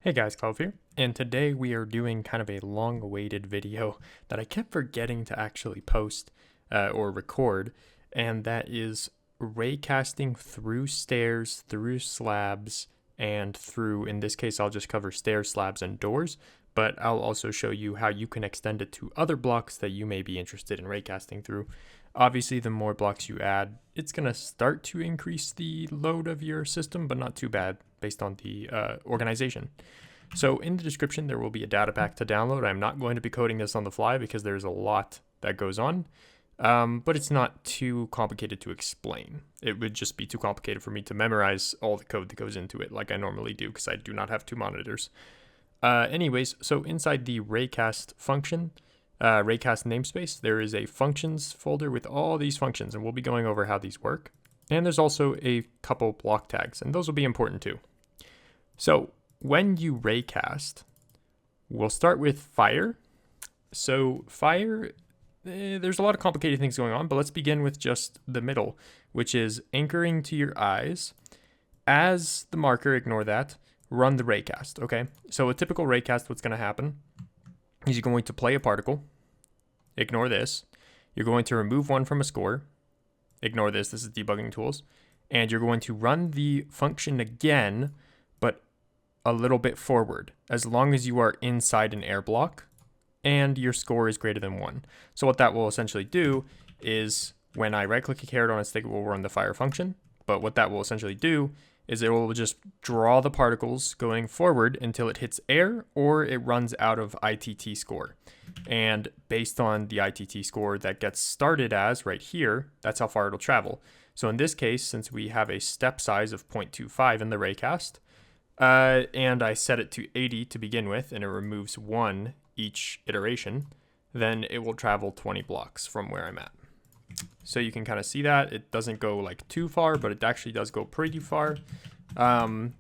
Hey guys, Clove here, and today we are doing kind of a long-awaited video that I kept forgetting to actually post or record, and that is raycasting through stairs, through slabs, and through, in this case, I'll just cover stairs, slabs, and doors, but I'll also show you how you can extend it to other blocks that you may be interested in raycasting through. Obviously, the more blocks you add, it's going to start to increase the load of your system, but not too bad based on the organization. So in the description, there will be a data pack to download. I'm not going to be coding this on the fly because there's a lot that goes on, but it's not too complicated to explain. It would just be too complicated for me to memorize all the code that goes into it like I normally do because I do not have two monitors. Anyways, so inside the raycast function, raycast namespace, there is a functions folder with all these functions, and we'll be going over how these work. And there's also a couple block tags, and those will be important too. So when you raycast, we'll start with fire. So fire, there's a lot of complicated things going on, but let's begin with just the middle, which is anchoring to your eyes. As the marker, ignore that, run the raycast, okay? So a typical raycast, what's going to happen is you're going to play a particle, ignore this. You're going to remove one from a score, ignore this is debugging tools, and you're going to run the function again, but a little bit forward, as long as you are inside an air block and your score is greater than 1. So what that will essentially do is when I right click a caret on a stick, it will run the fire function. But what that will essentially do is it will just draw the particles going forward until it hits air or it runs out of ITT score. And based on the ITT score that gets started as right here, that's how far it'll travel. So in this case, since we have a step size of 0.25 in the raycast, and I set it to 80 to begin with, and it removes 1 each iteration, then it will travel 20 blocks from where I'm at. So you can kind of see that. It doesn't go like too far, but it actually does go pretty far. And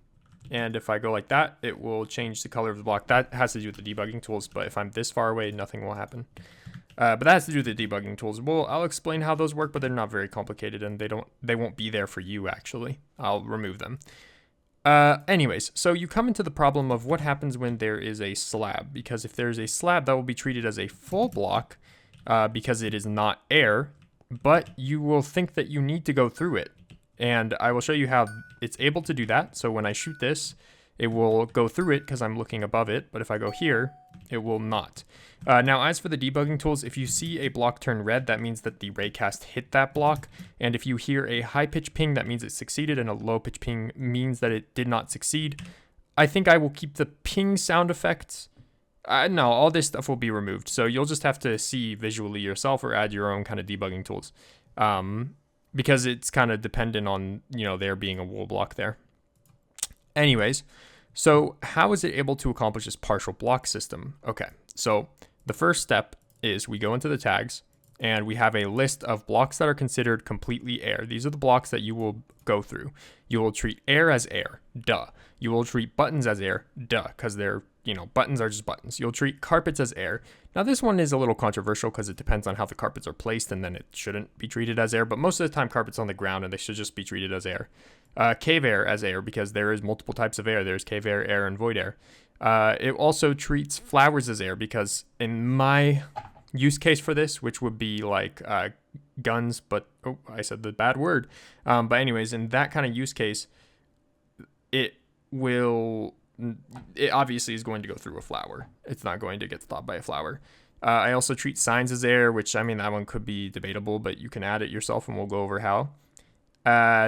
if I go like that, it will change the color of the block. That has to do with the debugging tools, but if I'm this far away, nothing will happen. But that has to do with the debugging tools. Well, I'll explain how those work, but they're not very complicated, and they won't be there for you, actually. I'll remove them. Anyways, so you come into the problem of what happens when there is a slab, because if there's a slab, that will be treated as a full block because it is not air, but you will think that you need to go through it. And I will show you how it's able to do that. So when I shoot this, it will go through it because I'm looking above it, but if I go here, it will not. Now, as for the debugging tools, if you see a block turn red, that means that the raycast hit that block. And if you hear a high-pitch ping, that means it succeeded, and a low-pitch ping means that it did not succeed. I think I will keep the ping sound effects. No, all this stuff will be removed. So you'll just have to see visually yourself or add your own kind of debugging tools. Because it's kind of dependent on, there being a wool block there. Anyways, so how is it able to accomplish this partial block system? Okay, so the first step is we go into the tags and we have a list of blocks that are considered completely air. These are the blocks that you will go through. You will treat air as air, duh. You will treat buttons as air, duh, because they're, buttons are just buttons. You'll treat carpets as air. Now this one is a little controversial because it depends on how the carpets are placed, and then it shouldn't be treated as air, but most of the time carpets on the ground and they should just be treated as air. Cave air as air because there is multiple types of air. There's cave air, air, and void air. It also treats flowers as air because in my use case for this, which would be like guns, but I said the bad word. But anyways, in that kind of use case, it obviously is going to go through a flower. It's not going to get stopped by a flower. I also treat signs as air, which that one could be debatable, but you can add it yourself and we'll go over how.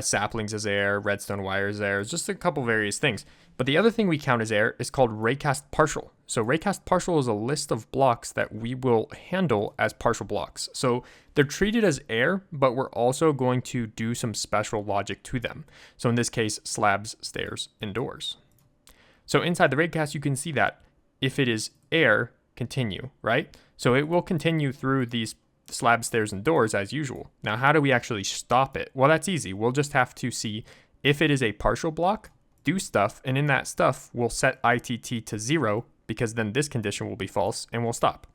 Saplings as air, redstone wires as air, just a couple various things. But the other thing we count as air is called raycast partial. So raycast partial is a list of blocks that we will handle as partial blocks. So they're treated as air, but we're also going to do some special logic to them. So in this case, slabs, stairs, and doors. So inside the raycast, you can see that if it is air, continue, right? So it will continue through these slabs, stairs, and doors as usual. Now, how do we actually stop it? Well, that's easy. We'll just have to see if it is a partial block, do stuff, and in that stuff, we'll set ITT to 0 because then this condition will be false and we'll stop.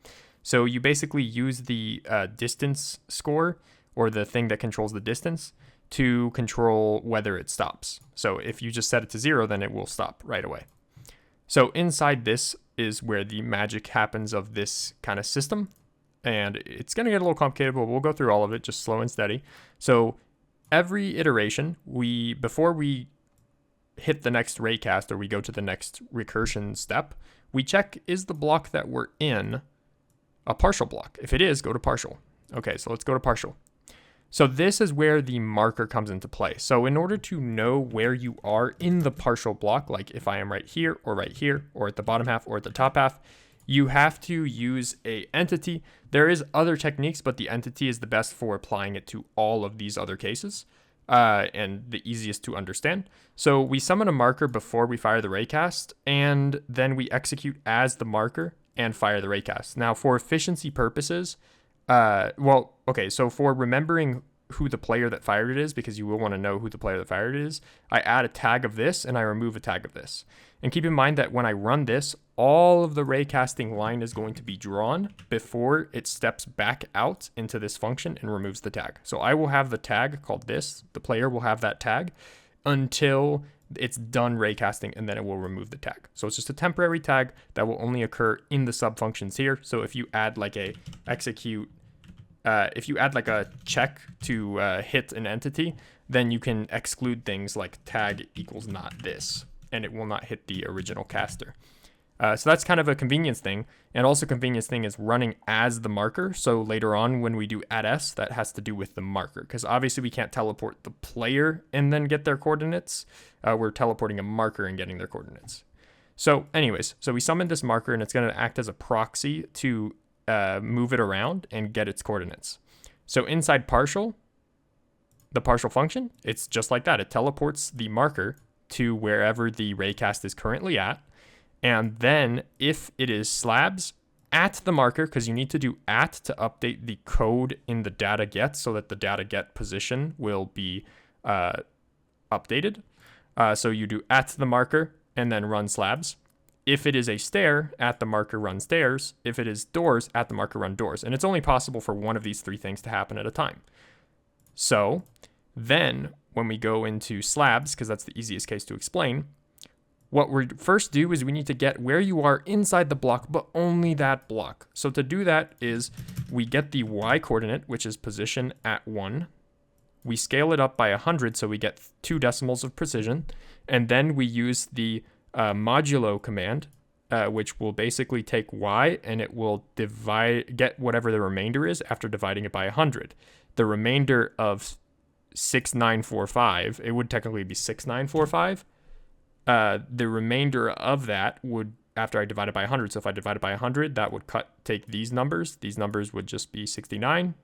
So you basically use the distance score or the thing that controls the distance to control whether it stops. So if you just set it to 0, then it will stop right away. So inside this is where the magic happens of this kind of system. And it's going to get a little complicated, but we'll go through all of it just slow and steady. So every iteration, before we hit the next raycast or we go to the next recursion step, we check, is the block that we're in a partial block? If it is, go to partial. Okay, so let's go to partial. So this is where the marker comes into play. So in order to know where you are in the partial block, like if I am right here, or at the bottom half, or at the top half, you have to use a entity. There is other techniques, but the entity is the best for applying it to all of these other cases, and the easiest to understand. So we summon a marker before we fire the raycast, and then we execute as the marker and fire the raycast. Now, for efficiency purposes, so for remembering who the player that fired it is, because you will want to know who the player that fired it is, I add a tag of this and I remove a tag of this. And keep in mind that when I run this, all of the raycasting line is going to be drawn before it steps back out into this function and removes the tag. So I will have the tag called this, the player will have that tag until it's done raycasting, and then it will remove the tag. So it's just a temporary tag that will only occur in the sub functions here. So if you add like a check to hit an entity, then you can exclude things like tag equals not this, and it will not hit the original caster. So that's kind of a convenience thing. And also convenience thing is running as the marker. So later on when we do add s, that has to do with the marker, because obviously we can't teleport the player and then get their coordinates. We're teleporting a marker and getting their coordinates. So anyways, so we summon this marker and it's going to act as a proxy to move it around and get its coordinates. So inside partial, the partial function, it's just like that. It teleports the marker to wherever the raycast is currently at. And then if it is slabs at the marker, because you need to do at to update the code in the data get so that the data get position will be updated. So you do at the marker and then run slabs. If it is a stair, at the marker, run stairs. If it is doors, at the marker, run doors. And it's only possible for one of these three things to happen at a time. So then when we go into slabs, because that's the easiest case to explain, what we first do is we need to get where you are inside the block, but only that block. So to do that is we get the y coordinate, which is position at 1. We scale it up by 100, so we get 2 decimals of precision. And then we use the modulo command, which will basically take y and it will get whatever the remainder is after dividing it by 100. The remainder of 6945, it would technically be 6945. The remainder of that would, after I divide it by 100, so if I divide it by 100, that would take these numbers. These numbers would just be 69,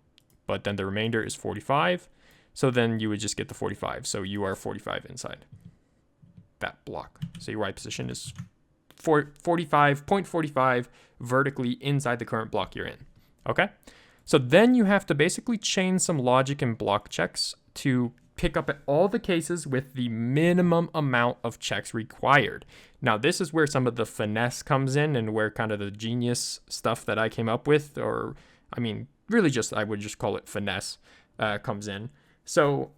but then the remainder is 45. So then you would just get the 45. So you are 45 inside that block. So your y position is 45.45 vertically inside the current block you're in. Okay? So then you have to basically chain some logic and block checks to pick up at all the cases with the minimum amount of checks required. Now, this is where some of the finesse comes in and where kind of the genius stuff that I came up with, or I mean, really just, I would just call it finesse, comes in. So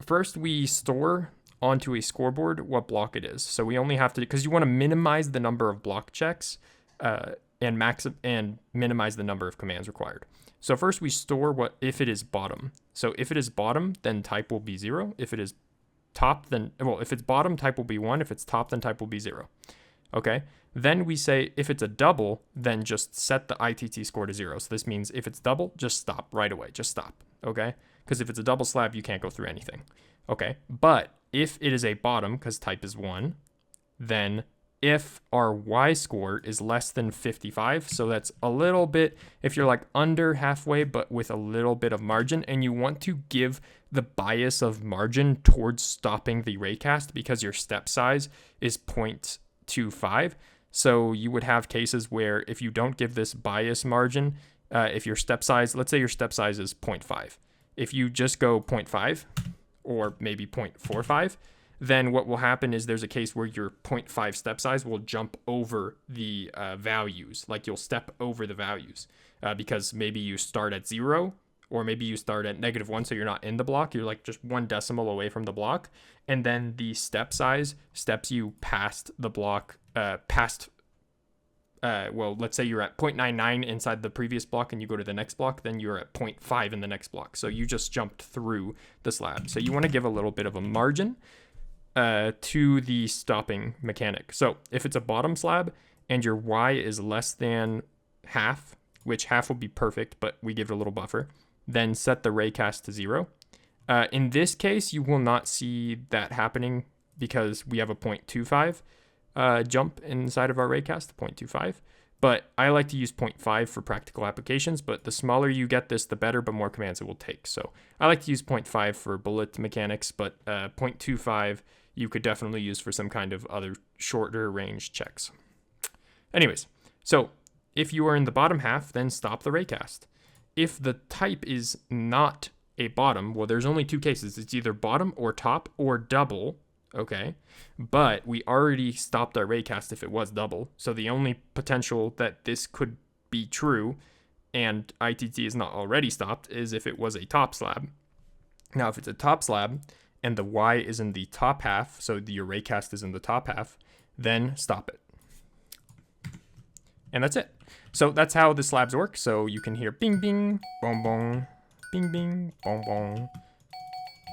first we store onto a scoreboard what block it is. So we only have to, because you want to minimize the number of block checks and minimize the number of commands required. So first we store if it is bottom. So if it is bottom, then type will be 0. If it is top, then, if it's bottom, type will be 1. If it's top, then type will be 0. Okay. Then we say if it's a double, then just set the ITT score to 0. So this means if it's double, just stop right away. Just stop. Okay. Because if it's a double slab, you can't go through anything. Okay. But if it is a bottom, because type is 1, then if our Y score is less than 55, so that's a little bit, if you're like under halfway, but with a little bit of margin, and you want to give the bias of margin towards stopping the raycast because your step size is 0.25. So you would have cases where if you don't give this bias margin, if your step size, let's say your step size is 0.5. If you just go 0.5 or maybe 0.45, then what will happen is there's a case where your 0.5 step size will jump over the values. Like you'll step over the values because maybe you start at 0 or maybe you start at -1, so you're not in the block. You're like just 1 decimal away from the block. And then the step size steps you past the block, well, let's say you're at 0.99 inside the previous block and you go to the next block, then you're at 0.5 in the next block. So you just jumped through the slab. So you want to give a little bit of a margin to the stopping mechanic. So if it's a bottom slab and your Y is less than half, which half will be perfect, but we give it a little buffer, then set the raycast to 0. In this case, you will not see that happening because we have a 0.25 jump inside of our raycast, 0.25. But I like to use 0.5 for practical applications, but the smaller you get this, the better, but more commands it will take. So I like to use 0.5 for bullet mechanics, but 0.25 you could definitely use for some kind of other shorter range checks. Anyways, so if you are in the bottom half, then stop the raycast. If the type is not a bottom, well, there's only 2 cases. It's either bottom or top or double, okay? But we already stopped our raycast if it was double. So the only potential that this could be true and ITT is not already stopped is if it was a top slab. Now, if it's a top slab and the Y is in the top half, so your raycast is in the top half, then stop it. And that's it. So that's how the slabs work. So you can hear bing, bing, boom, boom, bing, bing, boom, boom,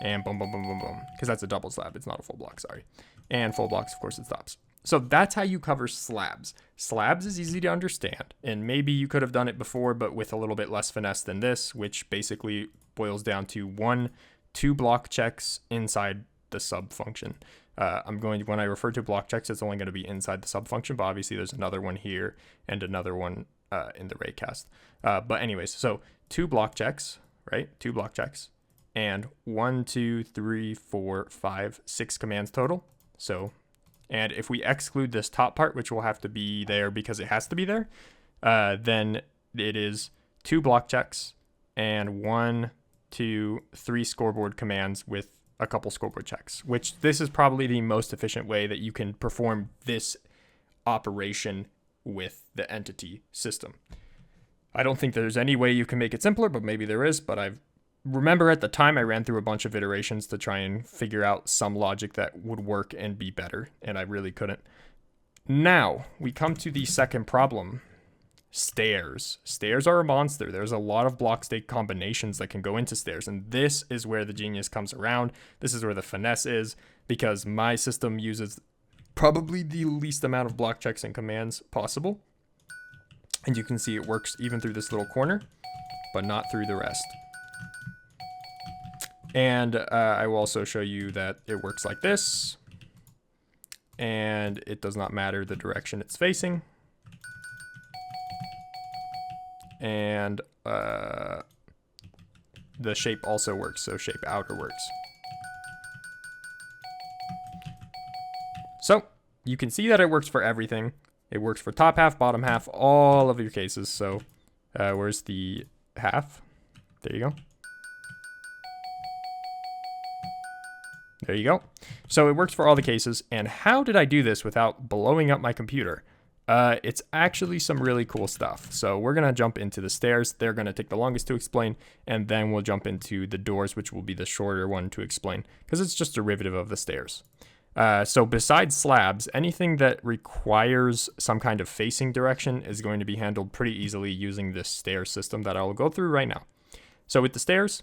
and boom, boom, boom, boom, boom. Because that's a double slab. It's not a full block, sorry. And full blocks, of course, it stops. So that's how you cover slabs. Slabs is easy to understand. And maybe you could have done it before, but with a little bit less finesse than this, which basically boils down to 2 block checks inside the sub function. When I refer to block checks, it's only going to be inside the sub function, but obviously there's another one here and another one in the raycast. But anyways, so 2 block checks, right? 2 block checks, and 1, 2, 3, 4, 5, 6 commands total. So, and if we exclude this top part, which will have to be there because it has to be there, then it is 2 block checks and 1, 2, 3 scoreboard commands with a couple scoreboard checks, which this is probably the most efficient way that you can perform this operation with the entity system. I don't think there's any way you can make it simpler, but maybe there is. But I remember at the time I ran through a bunch of iterations to try and figure out some logic that would work and be better, and I really couldn't. Now we come to the second problem. Stairs. Stairs are a monster. There's a lot of block state combinations that can go into stairs, and this is where the genius comes around. This is where the finesse is, because my system uses probably the least amount of block checks and commands possible. And you can see it works even through this little corner, but not through the rest. And I will also show you that it works like this, and it does not matter the direction it's facing. And the shape also works, so shape outer works. So you can see that it works for everything. It works for top half, bottom half, all of your cases. So where's the half? There you go. There you go. So it works for all the cases. And how did I do this without blowing up my computer? It's actually some really cool stuff. So we're going to jump into the stairs. They're going to take the longest to explain, and then we'll jump into the doors, which will be the shorter one to explain, because it's just a derivative of the stairs. So besides slabs, anything that requires some kind of facing direction is going to be handled pretty easily using this stair system that I'll go through right now. So with the stairs,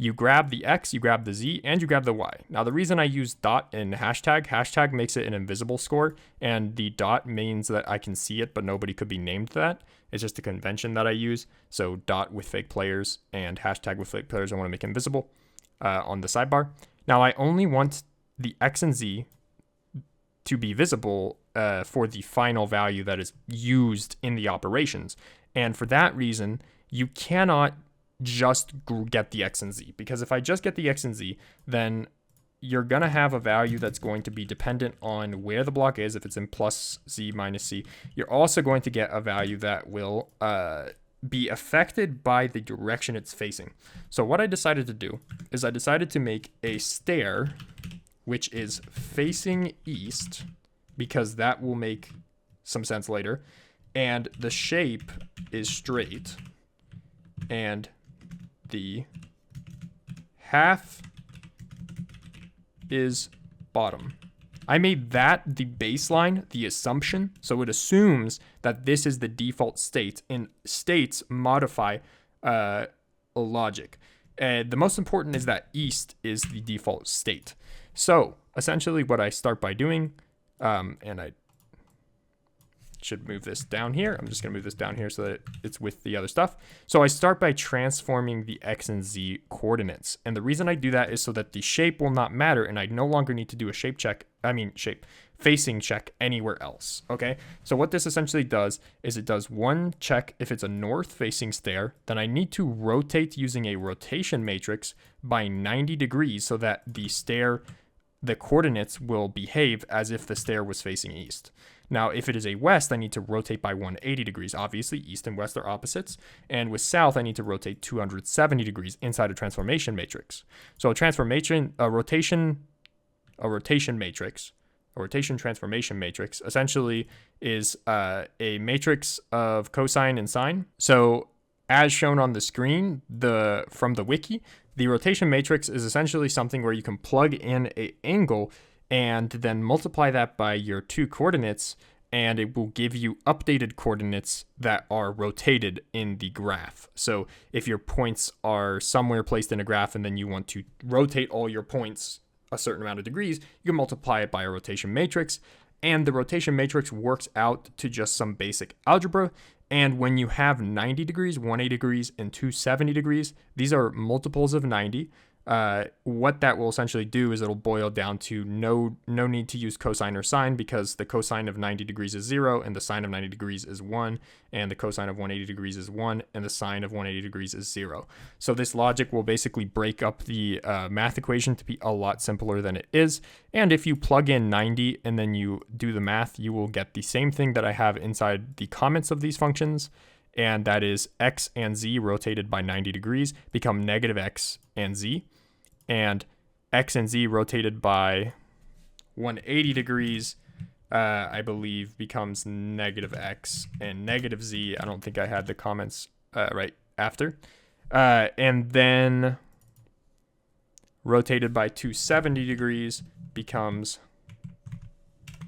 you grab the X, you grab the Z, and you grab the Y. Now, the reason I use dot and hashtag makes it an invisible score, and the dot means that I can see it, but nobody could be named that. It's just a convention that I use. So dot with fake players and hashtag with fake players, I want to make invisible on the sidebar. Now, I only want the X and Z to be visible for the final value that is used in the operations. And for that reason, you cannot just get the X and Z, because if I just get the X and Z, then you're going to have a value that's going to be dependent on where the block is. If it's in plus Z minus C, you're also going to get a value that will be affected by the direction it's facing. So what I decided to do is I decided to make a stair which is facing east, because that will make some sense later, and the shape is straight, and the half is bottom. I made that the baseline, the assumption, so it assumes that this is the default state, and states modify logic. The most important is that east is the default state. So essentially what I start by doing, and I should move this down here. I'm just going to move this down here so that it's with the other stuff. So I start by transforming the X and Z coordinates. And the reason I do that is so that the shape will not matter and I no longer need to do a facing check anywhere else. Okay. So what this essentially does is it does one check if it's a north facing stair, then I need to rotate using a rotation matrix by 90 degrees so that the coordinates will behave as if the stair was facing east. Now, if it is a west, I need to rotate by 180 degrees. Obviously, east and west are opposites. And with south, I need to rotate 270 degrees inside a transformation matrix. So a rotation transformation matrix essentially is a matrix of cosine and sine. So as shown on the screen, from the wiki, the rotation matrix is essentially something where you can plug in an angle and then multiply that by your two coordinates, and it will give you updated coordinates that are rotated in the graph. So if your points are somewhere placed in a graph and then you want to rotate all your points a certain amount of degrees, you can multiply it by a rotation matrix, and the rotation matrix works out to just some basic algebra. And when you have 90 degrees, 180 degrees, and 270 degrees, these are multiples of 90. What that will essentially do is it'll boil down to no need to use cosine or sine, because the cosine of 90 degrees is 0 and the sine of 90 degrees is 1, and the cosine of 180 degrees is 1 and the sine of 180 degrees is 0. So this logic will basically break up the math equation to be a lot simpler than it is. And if you plug in 90 and then you do the math, you will get the same thing that I have inside the comments of these functions. And that is x and z rotated by 90 degrees become negative x and z. And x and z rotated by 180 degrees, I believe, becomes negative x, and negative z, I don't think I had the comments right after. And then rotated by 270 degrees becomes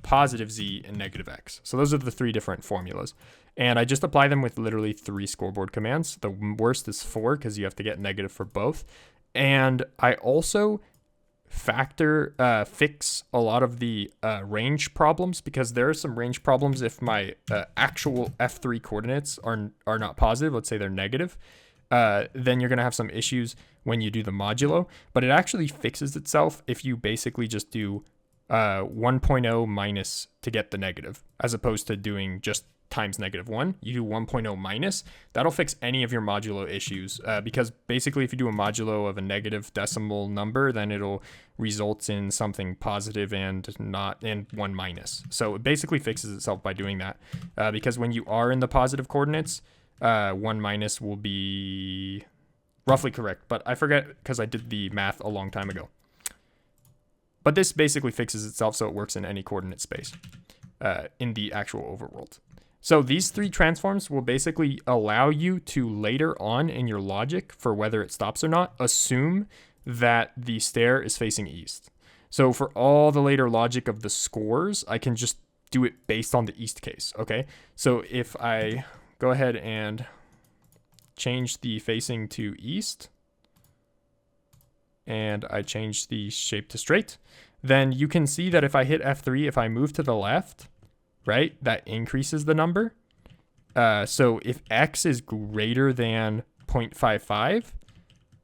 positive z and negative x. So those are the three different formulas. And I just apply them with literally 3 scoreboard commands. The worst is 4 because you have to get negative for both. And I also fix a lot of the range problems, because there are some range problems if my actual F3 coordinates are not positive. Let's say they're negative. Then you're going to have some issues when you do the modulo. But it actually fixes itself if you basically just do 1.0 minus to get the negative, as opposed to doing just times -1. You do 1.0 minus. That'll fix any of your modulo issues, because basically if you do a modulo of a negative decimal number, then it'll result in something positive and 1 minus. So it basically fixes itself by doing that, because when you are in the positive coordinates, 1 minus will be roughly correct, but I forget because I did the math a long time ago. But this basically fixes itself so it works in any coordinate space in the actual overworld. So these 3 transforms will basically allow you to later on in your logic, for whether it stops or not, assume that the stair is facing east. So for all the later logic of the scores, I can just do it based on the east case, okay? So if I go ahead and change the facing to east, and I change the shape to straight, then you can see that if I hit F3, if I move to the left, right, that increases the number. So if x is greater than 0.55,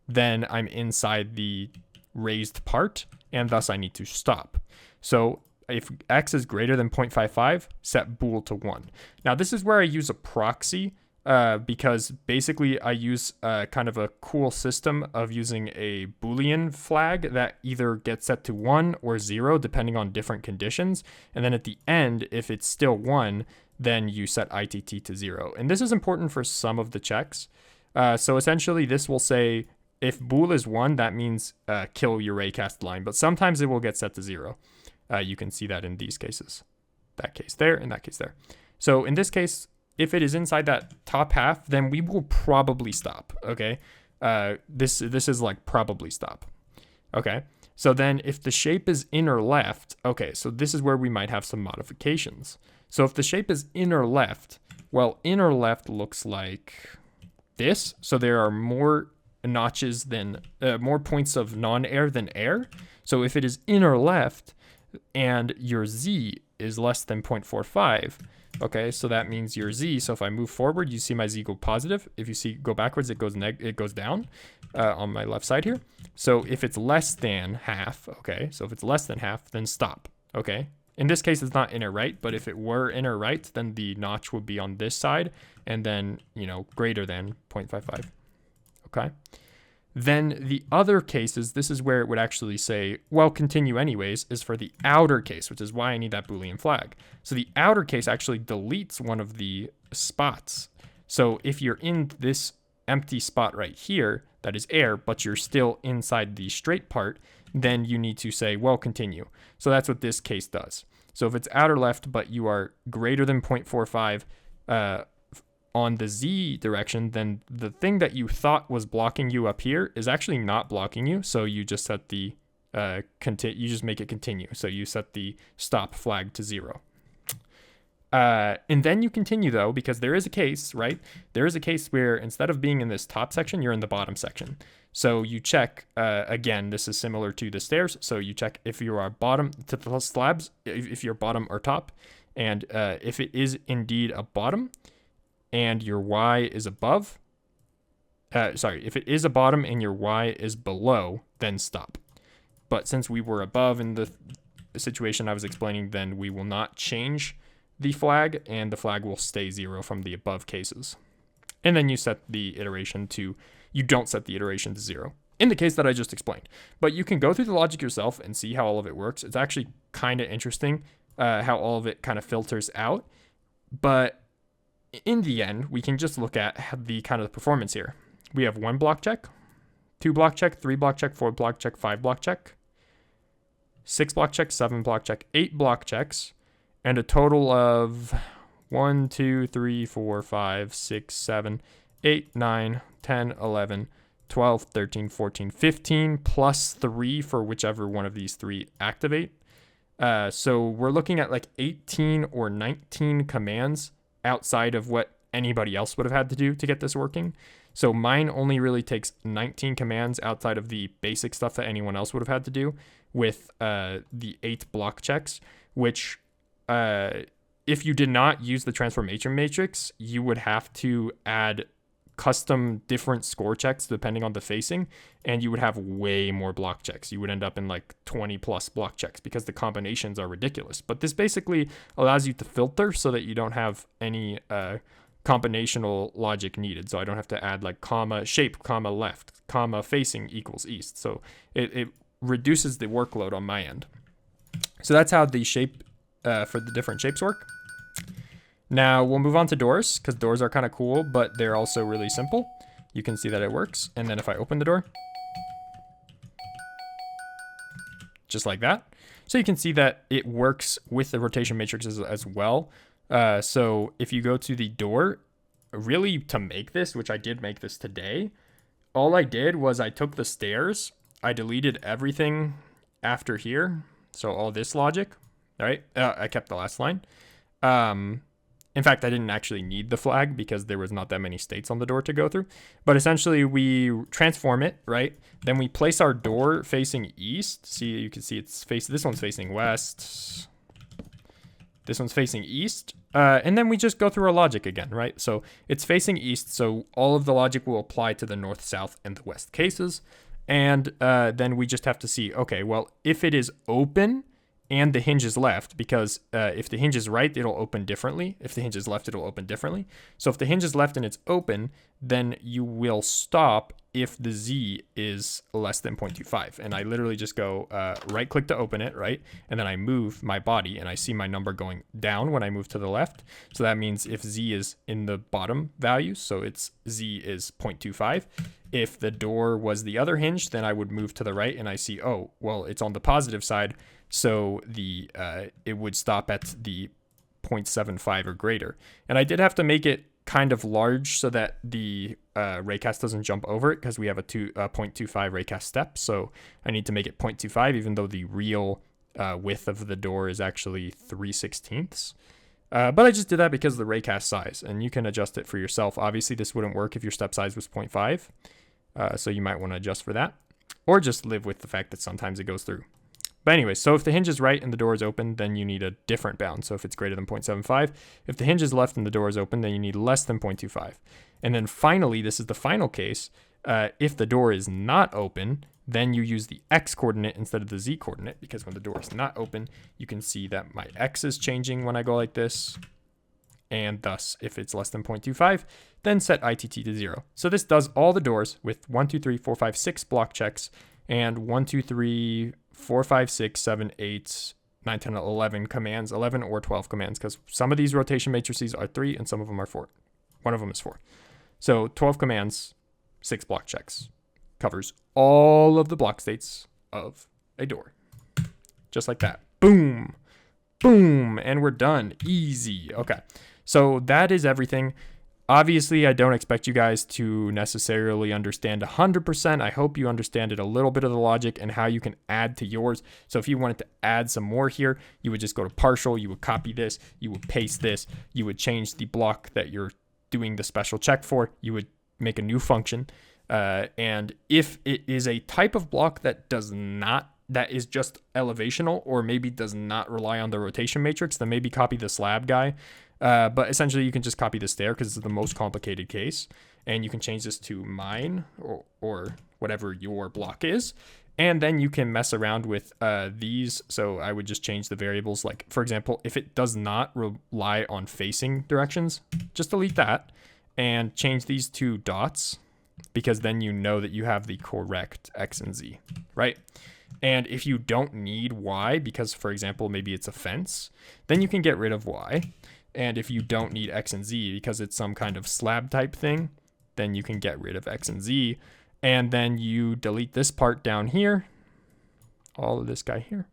then I'm inside the raised part, and thus I need to stop. So if x is greater than 0.55, set bool to 1. Now this is where I use a proxy, because basically I use kind of a cool system of using a Boolean flag that either gets set to 1 or 0 depending on different conditions. And then at the end, if it's still 1, then you set ITT to 0. And this is important for some of the checks. So essentially this will say if bool is 1, that means kill your raycast line, but sometimes it will get set to 0. You can see that in these cases, that case there and that case there. So in this case, if it is inside that top half, then we will probably stop, okay? This is like probably stop. Okay. So then if the shape is inner left, okay, so this is where we might have some modifications. So if the shape is inner left, well, inner left looks like this. So there are more notches than, more points of non-air than air. So if it is inner left and your Z is less than 0.45, okay, so that means your Z, so if I move forward, you see my Z go positive. If you see go backwards, it goes down on my left side here. So if it's less than half, okay, so if it's less than half, then stop, okay? In this case, it's not inner right, but if it were inner right, then the notch would be on this side, and then, you know, greater than 0.55, okay? Then the other cases, this is where it would actually say, well, continue anyways, is for the outer case, which is why I need that Boolean flag. So the outer case actually deletes one of the spots. So if you're in this empty spot right here, that is air, but you're still inside the straight part, then you need to say, well, continue. So that's what this case does. So if it's outer left, but you are greater than 0.45 on the Z direction, then the thing that you thought was blocking you up here is actually not blocking you. So you just set the, you just make it continue. So you set the stop flag to 0. And then you continue though, because there is a case, right? There is a case where instead of being in this top section, you're in the bottom section. So you check, again, this is similar to the stairs. So you check if you are bottom to the slabs, if you're bottom or top. And if it is indeed a bottom and your Y is above, if it is a bottom and your Y is below, then stop. But since we were above in the situation I was explaining, then we will not change the flag, and the flag will stay 0 from the above cases. And then you set the iteration to, you don't set the iteration to 0 in the case that I just explained. But you can go through the logic yourself and see how all of it works. It's actually kind of interesting how all of it kind of filters out. But in the end, we can just look at the kind of performance here. We have 1 block check, 2 block check, 3 block check, 4 block check, 5 block check, 6 block check, 7 block check, 8 block checks, and a total of 1, 2, 3, 4, 5, 6, 7, 8, 9, 10, 11, 12, 13, 14, 15, plus 3 for whichever one of these 3 activate. So we're looking at like 18 or 19 commands outside of what anybody else would have had to do to get this working. So mine only really takes 19 commands outside of the basic stuff that anyone else would have had to do with the 8 block checks, which if you did not use the transformation matrix, you would have to add custom different score checks depending on the facing, and you would have way more block checks. You would end up in like 20 plus block checks because the combinations are ridiculous. But this basically allows you to filter so that you don't have any combinational logic needed. So I don't have to add like comma shape, comma left, comma facing equals east. So it reduces the workload on my end. So that's how the shape for the different shapes work. Now we'll move on to doors, because doors are kind of cool, but they're also really simple. You can see that it works. And then if I open the door, just like that. So you can see that it works with the rotation matrices as well. So if you go to the door, really to make this, which I did make this today, all I did was I took the stairs, I deleted everything after here. So all this logic, right? I kept the last line. In fact, I didn't actually need the flag because there was not that many states on the door to go through. But essentially, we transform it, right? Then we place our door facing east. See, you can see it's this one's facing west. This one's facing east. And then we just go through our logic again, right? So it's facing east, so all of the logic will apply to the north, south, and the west cases. And then we just have to see, okay, well, if it is open and the hinge is left, because if the hinge is right, it'll open differently. If the hinge is left, it'll open differently. So if the hinge is left and it's open, then you will stop if the Z is less than 0.25. And I literally just go right click to open it, right? And then I move my body and I see my number going down when I move to the left. So that means if Z is in the bottom value, so it's Z is 0.25. If the door was the other hinge, then I would move to the right and I see, oh, well, it's on the positive side. So the it would stop at the 0.75 or greater. And I did have to make it kind of large so that the raycast doesn't jump over it, because we have a 0.25 raycast step. So I need to make it 0.25, even though the real width of the door is actually 3/16. But I just did that because of the raycast size, and you can adjust it for yourself. Obviously, this wouldn't work if your step size was 0.5, so you might want to adjust for that, or just live with the fact that sometimes it goes through. But anyway, so if the hinge is right and the door is open, then you need a different bound. So if it's greater than 0.75, if the hinge is left and the door is open, then you need less than 0.25. And then finally, this is the final case, if the door is not open, then you use the x coordinate instead of the z coordinate, because when the door is not open, you can see that my x is changing when I go like this. And thus, if it's less than 0.25, then set ITT to 0. So this does all the doors with 1, 2, 3, 4, 5, 6 block checks, and 1, 2, 3, 4, 5, 6, 7, 8, 9, 10, 11 commands, 11 or 12 commands, because some of these rotation matrices are 3 and some of them are 4. One of them is 4. So 12 commands, 6 block checks. Covers all of the block states of a door. Just like that. Boom. Boom. And we're done. Easy. Okay. So that is everything. Obviously, I don't expect you guys to necessarily understand 100%. I hope you understand it a little bit of the logic and how you can add to yours. So if you wanted to add some more here, you would just go to partial, you would copy this, you would paste this, you would change the block that you're doing the special check for, you would make a new function. And if it is a type of block that is just elevational, or maybe does not rely on the rotation matrix, then maybe copy the slab guy. But essentially you can just copy this there because it's the most complicated case, and you can change this to mine or whatever your block is. And then you can mess around with these. So I would just change the variables. Like, for example, if it does not rely on facing directions, just delete that and change these to dots, because then you know that you have the correct X and Z, right? And if you don't need Y, because, for example, maybe it's a fence, then you can get rid of Y. And if you don't need X and Z because it's some kind of slab type thing, then you can get rid of X and Z. And then you delete this part down here, all of this guy here.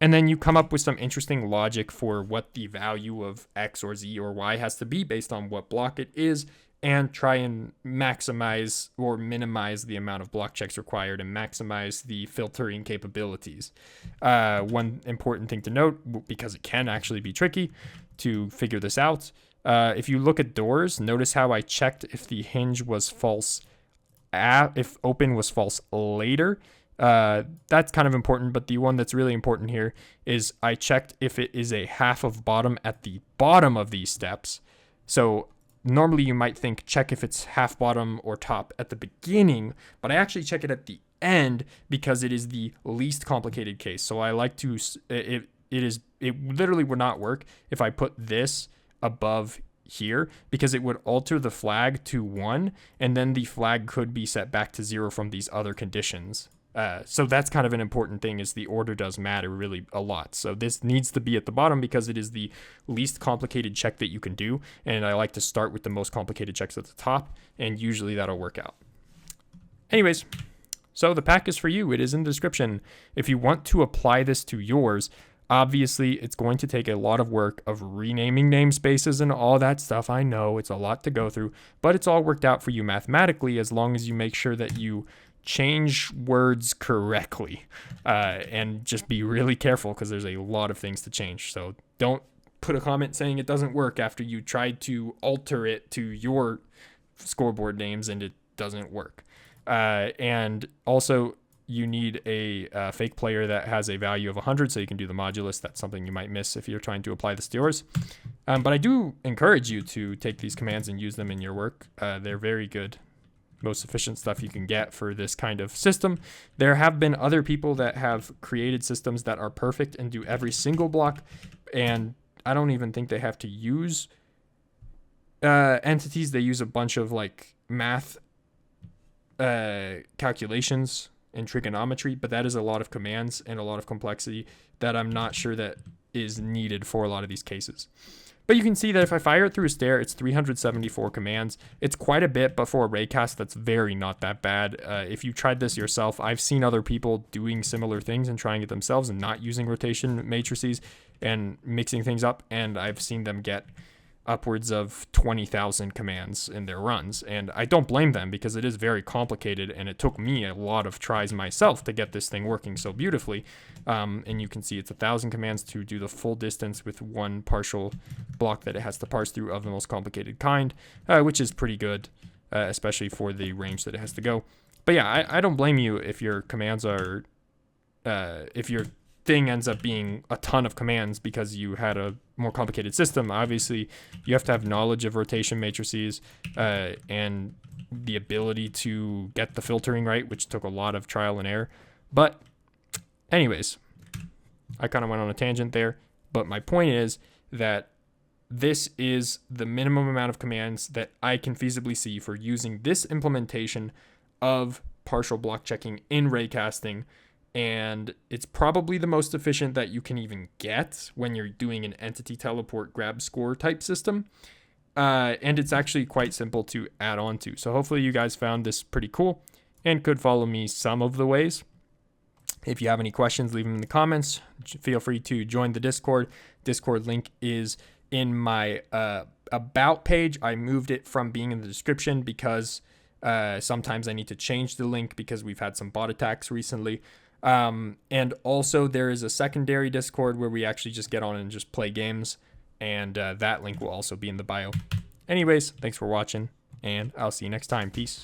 And then you come up with some interesting logic for what the value of X or Z or Y has to be based on what block it is, and try and maximize or minimize the amount of block checks required and maximize the filtering capabilities. One important thing to note, because it can actually be tricky to figure this out, if you look at doors, notice how I checked if the hinge was false, if open was false later. That's kind of important, but the one that's really important here is I checked if it is a half of bottom at the bottom of these steps. So normally you might think check if it's half bottom or top at the beginning, but I actually check it at the end because it is the least complicated case. So I like to, it literally would not work if I put this above here, because it would alter the flag to 1, and then the flag could be set back to 0 from these other conditions. So that's kind of an important thing, is the order does matter really a lot. So this needs to be at the bottom because it is the least complicated check that you can do. And I like to start with the most complicated checks at the top, and usually that'll work out. Anyways, so the pack is for you. It is in the description. If you want to apply this to yours, obviously it's going to take a lot of work of renaming namespaces and all that stuff. I know it's a lot to go through, but it's all worked out for you mathematically as long as you make sure that you change words correctly, and just be really careful because there's a lot of things to change. So don't put a comment saying it doesn't work after you tried to alter it to your scoreboard names and it doesn't work. And also you need a fake player that has a value of 100 so you can do the modulus. That's something you might miss if you're trying to apply this to yours. But I do encourage you to take these commands and use them in your work. They're very good. Most efficient stuff you can get for this kind of system. There have been other people that have created systems that are perfect and do every single block, and I don't even think they have to use entities. They use a bunch of like math calculations and trigonometry, but that is a lot of commands and a lot of complexity that I'm not sure that is needed for a lot of these cases. But you can see that if I fire it through a stair, it's 374 commands. It's quite a bit, but for a raycast, that's very not that bad. If you tried this yourself, I've seen other people doing similar things and trying it themselves and not using rotation matrices and mixing things up, and I've seen them get upwards of 20,000 commands in their runs. And I don't blame them, because it is very complicated, and it took me a lot of tries myself to get this thing working so beautifully. And you can see it's 1,000 commands to do the full distance with one partial block that it has to parse through of the most complicated kind, which is pretty good, especially for the range that it has to go. But yeah, I don't blame you if your commands are, if your thing ends up being a ton of commands because you had a more complicated system. Obviously, you have to have knowledge of rotation matrices and the ability to get the filtering right, which took a lot of trial and error. But anyways, I kind of went on a tangent there. But my point is that this is the minimum amount of commands that I can feasibly see for using this implementation of partial block checking in raycasting. And it's probably the most efficient that you can even get when you're doing an entity teleport grab score type system. And it's actually quite simple to add on to. So hopefully you guys found this pretty cool and could follow me some of the ways. If you have any questions, leave them in the comments. Feel free to join the Discord. Discord link is in my about page. I moved it from being in the description because sometimes I need to change the link because we've had some bot attacks recently. And also there is a secondary Discord where we actually just get on and just play games, and that link will also be in the bio. Anyways, thanks for watching, and I'll see you next time. Peace.